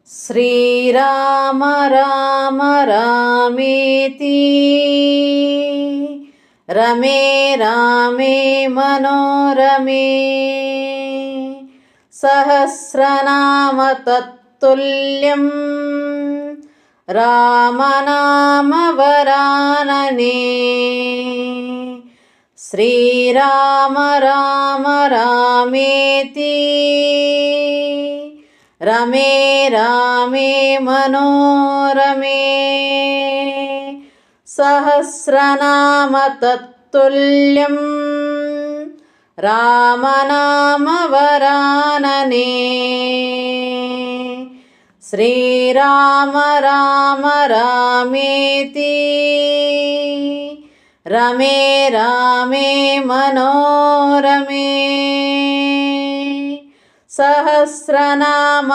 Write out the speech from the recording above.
श्रीराम राम रामेति रमे रामे मनोरमे सहस्रनाम तत्तुल्यं रामनाम वरानने। श्रीराम राम रामेति रमे रामे मनोरमे सहस्रनाम तत्तुल्यं रामनाम वरानने। श्रीराम राम रामेति रमे रामे मनोरमे सहस्रनाम